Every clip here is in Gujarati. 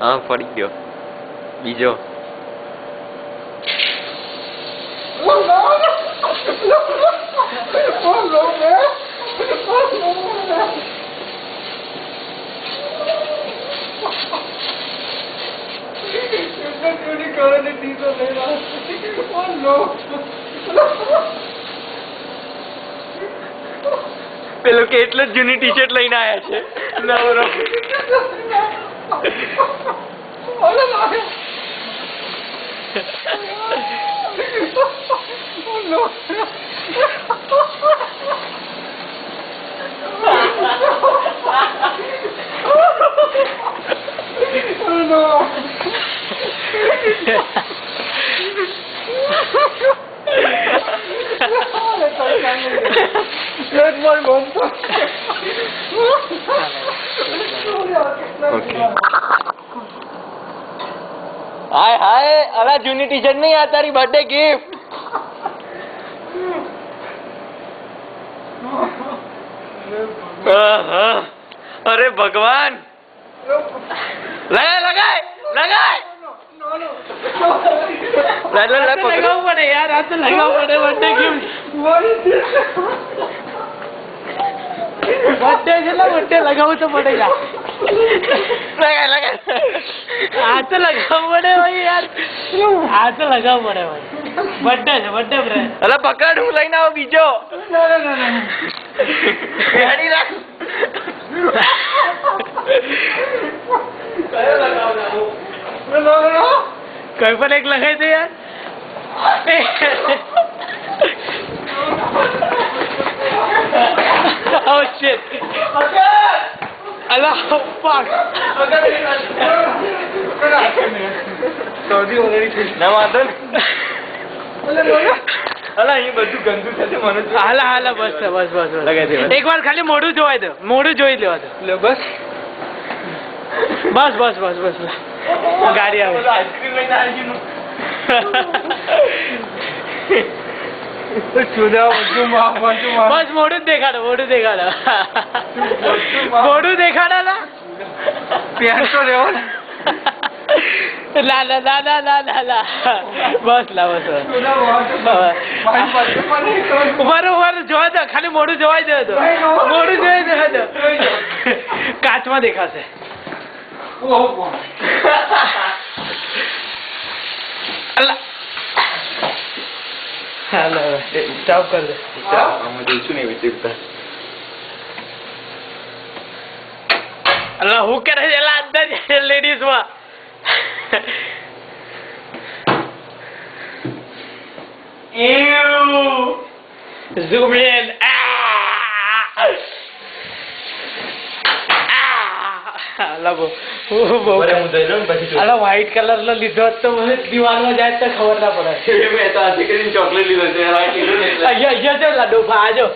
हाँ पड़ी गयो बीजो પેલો કેટલો જૂની ટી શર્ટ લઈને આયા છે નવરો हाय हाय अरे जूनी टी शर्ट नहीं आ तारी बर्थडे गिफ्ट अरे भगवान लगाए लगाए लगाए लगाओ पड़े यार आज तो लगाओ पड़े बर्थडे गिफ्ट बर्थडे लगाओ तो पड़ेगा लगाए लगाए आज तो लगाओ पड़े भाई यार आज तो लगाओ पड़े भाई बर्थडे अरे पकड़ हूँ लઈને આવો બીજો ગાડી રાખ કયો લગાવવાનો કઈ પણ એક લગાઈ દે યાર Oh shit Allah fuck સૌદી already ના વાંધો અલા એ બધું ગંદુ થશે મને હાલા હાલા બસ બસ બસ લગાઈ દે એકવાર ખાલી મોઢું જોઈ દો મોઢું જોઈ લેવા દો લે બસ બસ બસ બસ બસ ગાડી આવે આઈસ્ક્રીમ લઈને આવી ગયું બસ મોઢું દેખાડો મોઢું દેખાડો મોઢું દેખાડો લા પેન્ટ તો લેવો લા લા લા લા લા લા લા બસ લા બસ ઉભા જોવા દો ખાલી મોઢું જોવાઈ દે તો મોઢું જોઈ દે કાચમાં દેખાશે અલ્લા हेलो स्टॉप कर दे मैं देखूं नहीं बेटे अल्लाह हु करे एला अंदर लेडीज वा ew zoom in अल्लाह वो अरे मुझे ना પછી અલા વ્હાઈટ કલર નો લીધો તો મને દીવાલમાં જાય તો ખબર ના પડે મેં તો આજે કરીને ચોકલેટ લીધો છે વ્હાઈટ લીધો ને અહીંયા જો લાડો આજો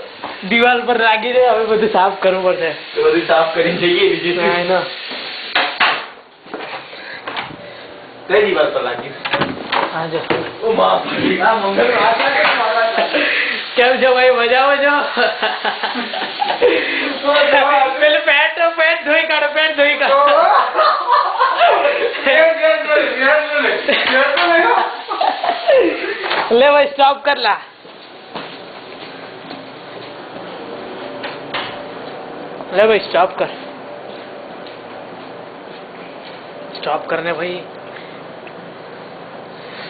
દીવાલ પર લાગી દે હવે બધું સાફ કરવું પડશે તો બધું સાફ કરીને જઈએ બીજી ના ના કઈ દીવાલ પર લાગી આજો ઓ માં આ મંગળ કેમ છો ભાઈ મજામાં છો પેલે પેન્ટ ધોઈ કાઢો પેન્ટ ધોઈ કાઢો ले भाई स्टॉप कर ला ले भाई स्टॉप करने भाई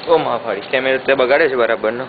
ओ मां फाड़ी कैमरा ते बगाड़े છે બરાબર નો